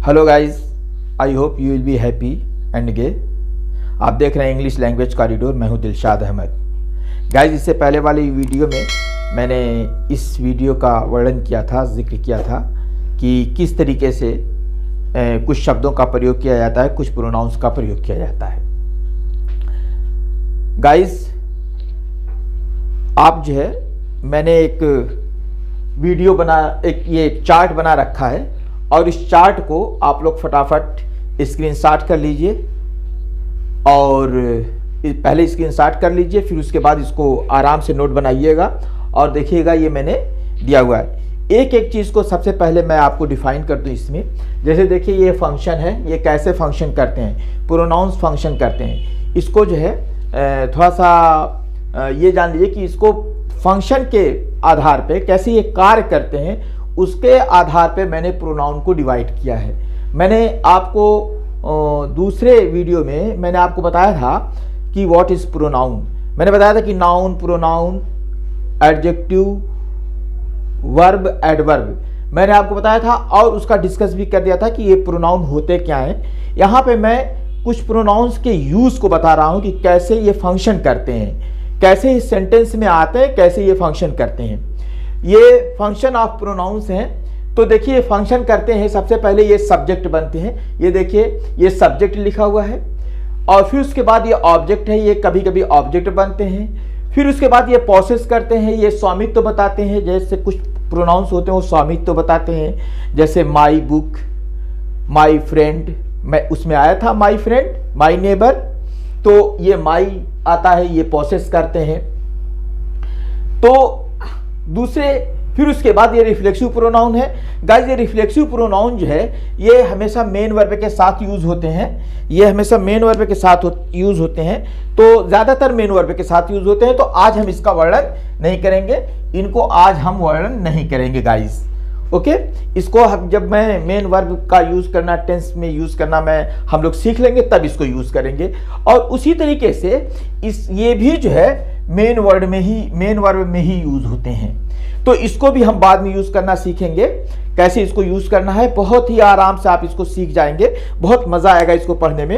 Hello guys, I hope you will be happy and gay. आप देख रहे हैं इंग्लिश लैंग्वेज कॉरिडोर। मैं हूं दिलशाद अहमद। गाइस, इससे पहले वाली वीडियो में मैंने इस वीडियो का वर्णन किया था, जिक्र किया था कि किस तरीके से कुछ शब्दों का प्रयोग किया जाता है, कुछ प्रोनाउंस का प्रयोग किया जाता है। गाइस, आप जो है, मैंने एक वीडियो ये चार्ट बना रखा है और इस चार्ट को आप लोग फटाफट स्क्रीनशॉट कर लीजिए और पहले स्क्रीनशॉट कर लीजिए, फिर उसके बाद इसको आराम से नोट बनाइएगा और देखिएगा ये मैंने दिया हुआ है। एक एक चीज़ को सबसे पहले मैं आपको डिफाइन कर दूं इसमें। जैसे देखिए, ये फंक्शन है, ये कैसे फंक्शन करते हैं, प्रोनाउंस फंक्शन करते हैं। इसको जो है थोड़ा सा ये जान लीजिए कि इसको फंक्शन के आधार पे कैसे ये कार्य करते हैं, उसके आधार पे मैंने प्रोनाउन को डिवाइड किया है। मैंने आपको दूसरे वीडियो में मैंने आपको बताया था कि व्हाट इज प्रोनाउन। मैंने बताया था कि noun, pronoun, adjective, verb, adverb मैंने आपको बताया था और उसका डिस्कस भी कर दिया था कि ये प्रोनाउन होते क्या हैं। यहाँ पे मैं कुछ प्रोनाउंस के यूज को बता रहा हूँ कि कैसे ये फंक्शन करते हैं, कैसे इस सेंटेंस में आते हैं, कैसे ये फंक्शन करते हैं। ये फंक्शन ऑफ प्रोनाउंस हैं। तो देखिए, फंक्शन करते हैं, सबसे पहले ये सब्जेक्ट बनते हैं। ये देखिए, ये सब्जेक्ट लिखा हुआ है और फिर उसके बाद ये ऑब्जेक्ट है, ये कभी कभी ऑब्जेक्ट बनते हैं। फिर उसके बाद ये प्रोसेस करते हैं, ये स्वामित्व बताते हैं। जैसे कुछ प्रोनाउंस होते हैं वो स्वामित्व बताते हैं, जैसे माई बुक, माई फ्रेंड, मैं उसमें आया था माई फ्रेंड, माई नेबर, तो ये माई आता है, ये प्रोसेस करते हैं। तो दूसरे, फिर उसके बाद ये रिफ्लेक्सिव प्रोनाउन है। गाइस, ये रिफ्लेक्सिव प्रोनाउन जो है ये हमेशा मेन वर्ब के साथ यूज होते हैं। ये हमेशा मेन वर्ब के साथ यूज होते हैं, तो ज़्यादातर मेन वर्ब के साथ यूज होते हैं। तो आज हम इसका वर्णन नहीं करेंगे, इनको आज हम वर्णन नहीं करेंगे गाइस। ओके, इसको हम जब मैं मेन वर्ब का यूज करना, टेंस में यूज करना हम लोग सीख लेंगे, तब इसको यूज करेंगे। और उसी तरीके से ये भी जो है मेन वर्ब में ही यूज होते हैं। तो इसको भी हम बाद में यूज करना सीखेंगे, कैसे इसको यूज करना है। बहुत ही आराम से आप इसको सीख जाएंगे, बहुत मजा आएगा इसको पढ़ने में।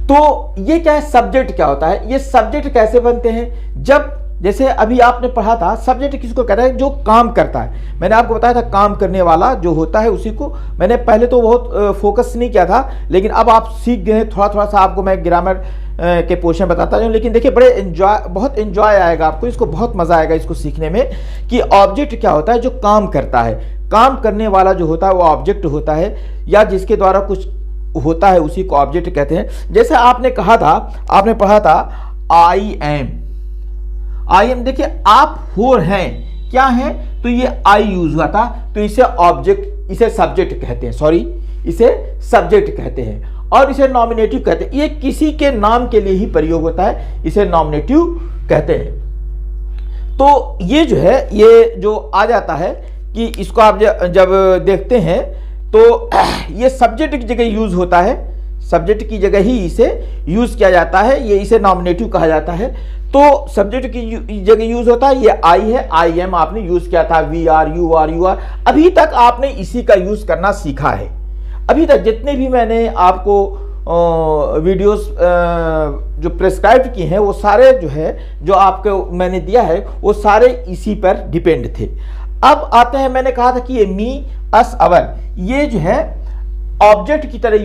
तो ये क्या है, सब्जेक्ट क्या होता है, ये सब्जेक्ट कैसे बनते हैं। जब जैसे अभी आपने पढ़ा था, सब्जेक्ट किसको कहता है, जो काम करता है। मैंने आपको बताया था काम करने वाला जो होता है उसी को। मैंने पहले तो बहुत फोकस नहीं किया था, लेकिन अब आप सीख गए। थोड़ा थोड़ा सा आपको मैं ग्रामर के पोर्शन बताता हूँ, लेकिन देखिए बहुत एंजॉय आएगा आपको, इसको बहुत मजा आएगा इसको सीखने में कि ऑब्जेक्ट क्या होता है, जो काम करता है। काम करने वाला जो होता है वो ऑब्जेक्ट होता है, या जिसके द्वारा कुछ होता है उसी को ऑब्जेक्ट कहते हैं। जैसे आपने पढ़ा था आई एम। देखिए, आप होर हैं, क्या है, तो ये आई यूज हुआ था, तो इसे सब्जेक्ट कहते हैं और इसे नॉमिनेटिव कहते हैं। ये किसी के नाम के लिए ही प्रयोग होता है, इसे नॉमिनेटिव कहते हैं। तो ये जो है, ये जो आ जाता है कि इसको आप जब देखते हैं तो ये सब्जेक्ट की जगह यूज होता है, सब्जेक्ट की जगह ही इसे यूज किया जाता है, ये इसे नॉमिनेटिव कहा जाता है। तो सब्जेक्ट की जगह यूज होता है। ये आई है, आई एम आपने यूज किया था, वी आर, यू आर। अभी तक आपने इसी का यूज करना सीखा है। अभी तक जितने भी मैंने आपको वीडियोस जो प्रेस्क्राइब किए हैं, वो सारे जो है, जो आपको मैंने दिया है, वो सारे इसी पर डिपेंड थे। अब आते हैं, मैंने कहा था कि ये मी, अस, अवर, ये जो है ऑब्जेक्ट की तरह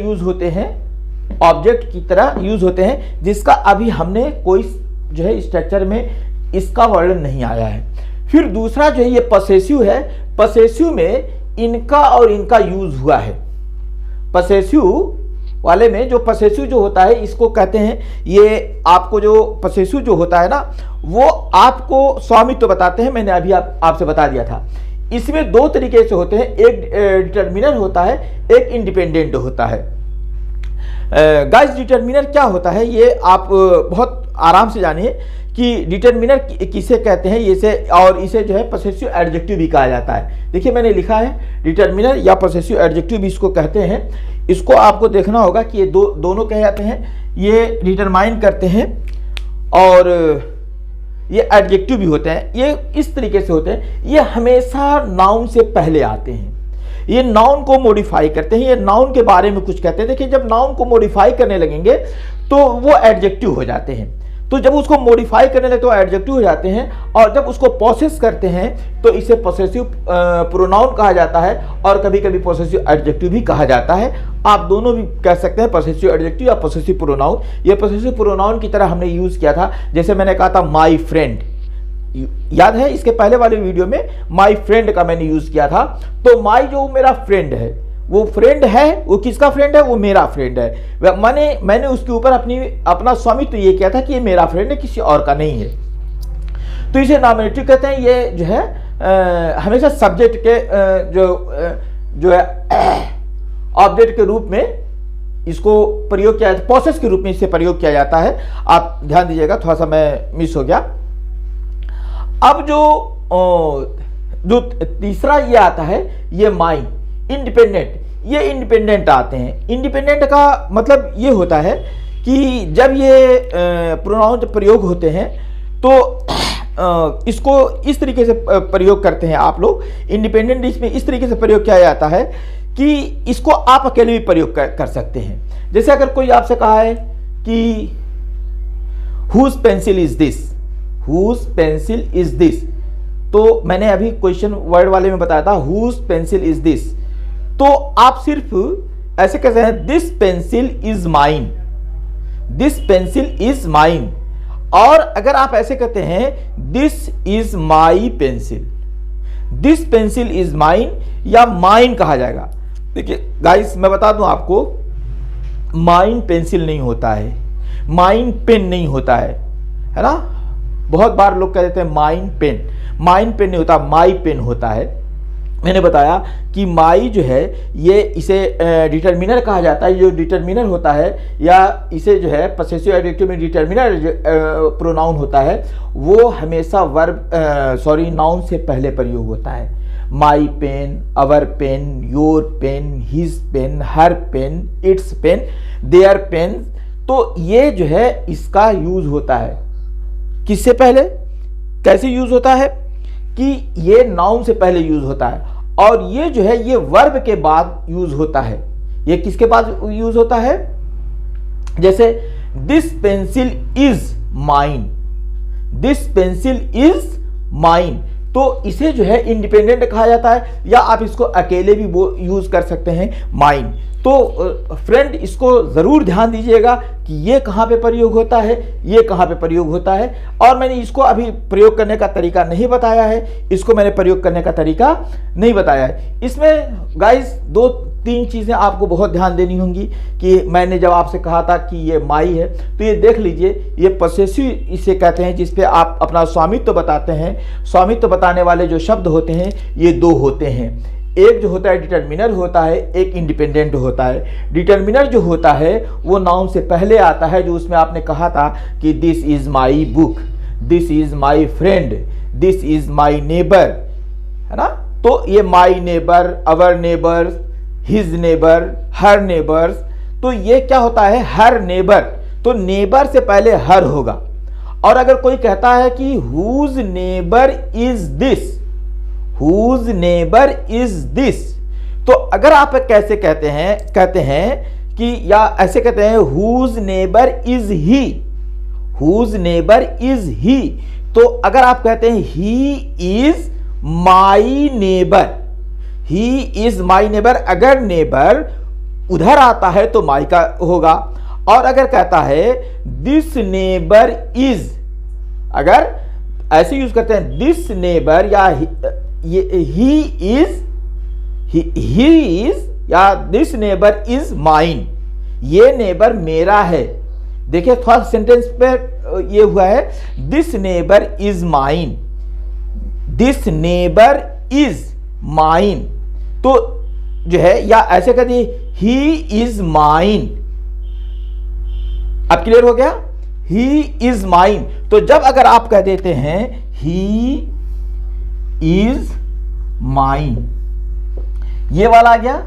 यूज होते हैं, जिसका अभी हमने कोई जो है स्ट्रक्चर में इसका वर्णन नहीं आया है। फिर दूसरा जो है ये पसेसिव है। पसेसिव में इनका और इनका यूज हुआ है। पसेसिव वाले में जो पसेसिव जो होता है, इसको कहते हैं, ये आपको जो पसेसिव जो होता है ना, वो आपको स्वामित्व बताते हैं। मैंने अभी आपसे बता दिया था। इसमें दो तरीके से होते हैं, एक डिटर्मिनर होता है, एक इंडिपेंडेंट होता है। गाइस, डिटर्मिनर क्या होता है ये आप बहुत आराम से जानिए कि डिटर्मिनर किसे कहते हैं। इसे जो है पसेसिव एडजेक्टिव भी कहा जाता है। देखिए, मैंने लिखा है डिटर्मिनर या पसेसिव एडजेक्टिव भी इसको कहते हैं। इसको आपको देखना होगा कि ये दोनों कहे जाते हैं। ये डिटरमाइन करते हैं और ये एडजेक्टिव भी होते हैं। ये इस तरीके से होते हैं, ये हमेशा नाउन से पहले आते हैं। ये नाउन को मॉडिफाई करते हैं, ये नाउन के बारे में कुछ कहते हैं। देखिए जब नाउन को मॉडिफाई करने लगेंगे तो वो एडजेक्टिव हो जाते हैं, तो जब उसको मॉडिफाई करने लगे तो एडजेक्टिव हो जाते हैं, और जब उसको पोसेस करते हैं तो इसे पोसेसिव प्रोनाउन कहा जाता है, और कभी कभी पोसेसिव एडजेक्टिव भी कहा जाता है। आप दोनों भी कह सकते हैं, पोसेसिव एडजेक्टिव या पोसेसिव प्रोनाउन। ये पोसेसिव प्रोनाउन की तरह हमने यूज किया था, जैसे मैंने कहा था माई फ्रेंड, याद है इसके पहले वाले वीडियो में माई फ्रेंड का मैंने यूज किया था। तो माई जो मेरा फ्रेंड है, वो फ्रेंड है, वो किसका फ्रेंड है? वो मेरा फ्रेंड है। मैंने उसके ऊपर अपना स्वामित्व ये किया था कि ये मेरा फ्रेंड है, किसी और का नहीं है। तो इसे नॉमिनेटिव कहते हैं। ये जो है हमेशा सब्जेक्ट के जो है ऑब्जेक्ट के रूप में इसको प्रयोग किया जाता है, प्रोसेस के रूप में इसे प्रयोग किया जाता है। आप ध्यान दीजिएगा, थोड़ा सा मैं मिस हो गया। अब जो तीसरा ये आता है, ये माई इंडिपेंडेंट, ये इंडिपेंडेंट आते हैं। इंडिपेंडेंट का मतलब ये होता है कि जब ये प्रोनाउन प्रयोग होते हैं तो इसको इस तरीके से प्रयोग करते हैं आप लोग। इंडिपेंडेंट इसमें इस तरीके से प्रयोग किया जाता है कि इसको आप अकेले भी प्रयोग कर सकते हैं। जैसे अगर कोई आपसे कहा है कि whose pencil is this, whose pencil is this, तो मैंने अभी क्वेश्चन वर्ड वाले में बताया था हुज पेंसिल इज दिस, तो आप सिर्फ ऐसे कहते हैं this pencil is mine, this pencil is mine. और अगर आप ऐसे कहते हैं this is my pencil, this pencil is mine या माइन कहा जाएगा। देखिए गाइस मैं बता दूं आपको, माइन पेंसिल नहीं होता है, माइन पेन नहीं होता है ना। बहुत बार लोग कह देते हैं माइन पेन, माइन पेन नहीं होता, माई पेन होता है। मैंने बताया कि माई जो है ये इसे डिटर्मिनर कहा जाता है। जो डिटर्मिनर होता है या इसे जो है पोसेसिव एडजेक्टिव में डिटर्मिनर प्रोनाउन होता है, वो हमेशा वर्ब नाउन से पहले प्रयोग होता है। My pen, our pen, your pen, his pen, her pen, its pen, their pen. तो ये जो है इसका यूज होता है किससे पहले, कैसे यूज होता है कि ये नाउन से पहले यूज होता है, और ये जो है ये वर्ब के बाद यूज होता है। ये किसके बाद यूज होता है? जैसे this pencil is mine, this pencil is mine, तो इसे जो है इंडिपेंडेंट कहा जाता है, या आप इसको अकेले भी यूज कर सकते हैं माइन। तो फ्रेंड इसको ज़रूर ध्यान दीजिएगा कि ये कहाँ पे प्रयोग होता है, ये कहाँ पे प्रयोग होता है। और मैंने इसको अभी प्रयोग करने का तरीका नहीं बताया है, इसको मैंने प्रयोग करने का तरीका नहीं बताया है। इसमें गाइस 2-3 चीज़ें आपको बहुत ध्यान देनी होंगी कि मैंने जब आपसे कहा था कि ये माई है, तो ये देख लीजिए, ये पोसेसिव इसे कहते हैं, जिस पे आप अपना स्वामित्व बताते हैं। स्वामित्व बताने वाले जो शब्द होते हैं ये 2 होते हैं, एक जो होता है डिटर्मिनर होता है, एक इंडिपेंडेंट होता है। डिटर्मिनर जो होता है वो नाउन से पहले आता है, जो उसमें आपने कहा था कि this is my book, this is my friend, this is my neighbour, है ना। तो ये my neighbour, our neighbour, his neighbour, her neighbours, तो ये क्या होता है? हर नेबर, तो नेबर से पहले हर होगा। और अगर कोई कहता है कि whose neighbour is this, Whose neighbor is this, तो अगर आप कैसे कहते हैं कि, या ऐसे कहते हैं whose neighbor is he, whose neighbor is he, तो अगर आप कहते हैं he is my neighbor, he is my neighbor, अगर neighbor उधर आता है तो my का होगा। और अगर कहता है this neighbor is, अगर ऐसे यूज करते हैं this neighbor या he is या this neighbor is mine, ये नेबर मेरा है। देखिए फर्स्ट सेंटेंस पे ये हुआ है this neighbor is mine, this neighbor is mine, तो जो है, या ऐसे कहते हैं he is mine। अब क्लियर हो गया? he is mine, तो जब अगर आप कह देते हैं he is mine, ये वाला आ गया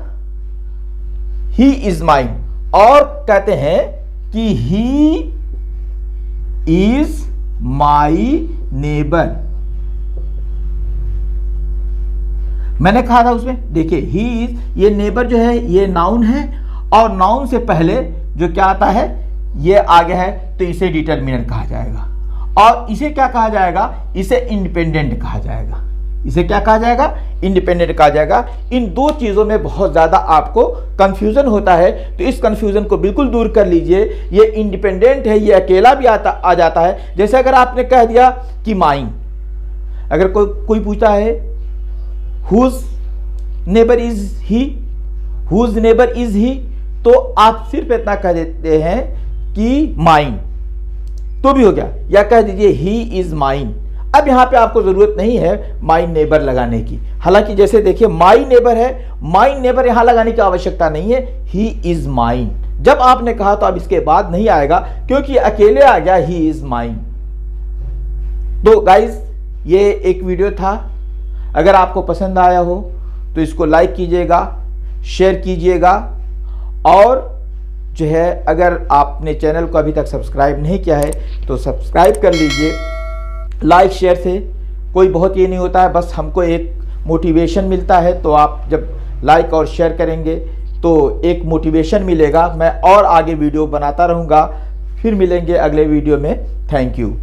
he is mine, और कहते हैं कि he is my neighbor, मैंने कहा था उसमें, देखिए ही इज, ये नेबर जो है ये नाउन है और नाउन से पहले जो क्या आता है ये आ गया है, तो इसे डिटर्मिनेंट कहा जाएगा। और इसे क्या कहा जाएगा, इसे इंडिपेंडेंट कहा जाएगा। इसे क्या कहा जाएगा, इंडिपेंडेंट कहा जाएगा। इन दो चीजों में बहुत ज्यादा आपको कंफ्यूजन होता है, तो इस कंफ्यूजन को बिल्कुल दूर कर लीजिए। ये इंडिपेंडेंट है, ये अकेला भी आ जाता है। जैसे अगर आपने कह दिया कि माइन, अगर कोई पूछता है whose neighbour is he, whose neighbour is he, तो आप सिर्फ इतना कह देते हैं कि माइन, तो भी हो गया। या कह दीजिए ही इज माइन। अब यहां पे आपको जरूरत नहीं है माई नेबर लगाने की। हालांकि जैसे देखिए माई नेबर है, माई नेबर यहां लगाने की आवश्यकता नहीं है, ही इज माइन। जब आपने कहा तो अब इसके बाद नहीं आएगा, क्योंकि अकेले आ गया ही इज माइन। तो गाइज ये एक वीडियो था, अगर आपको पसंद आया हो तो इसको लाइक कीजिएगा, शेयर कीजिएगा, और जो है अगर आपने चैनल को अभी तक सब्सक्राइब नहीं किया है तो सब्सक्राइब कर लीजिए। लाइक शेयर से कोई बहुत ये नहीं होता है, बस हमको एक मोटिवेशन मिलता है। तो आप जब लाइक और शेयर करेंगे तो एक मोटिवेशन मिलेगा, मैं और आगे वीडियो बनाता रहूँगा। फिर मिलेंगे अगले वीडियो में। Thank you.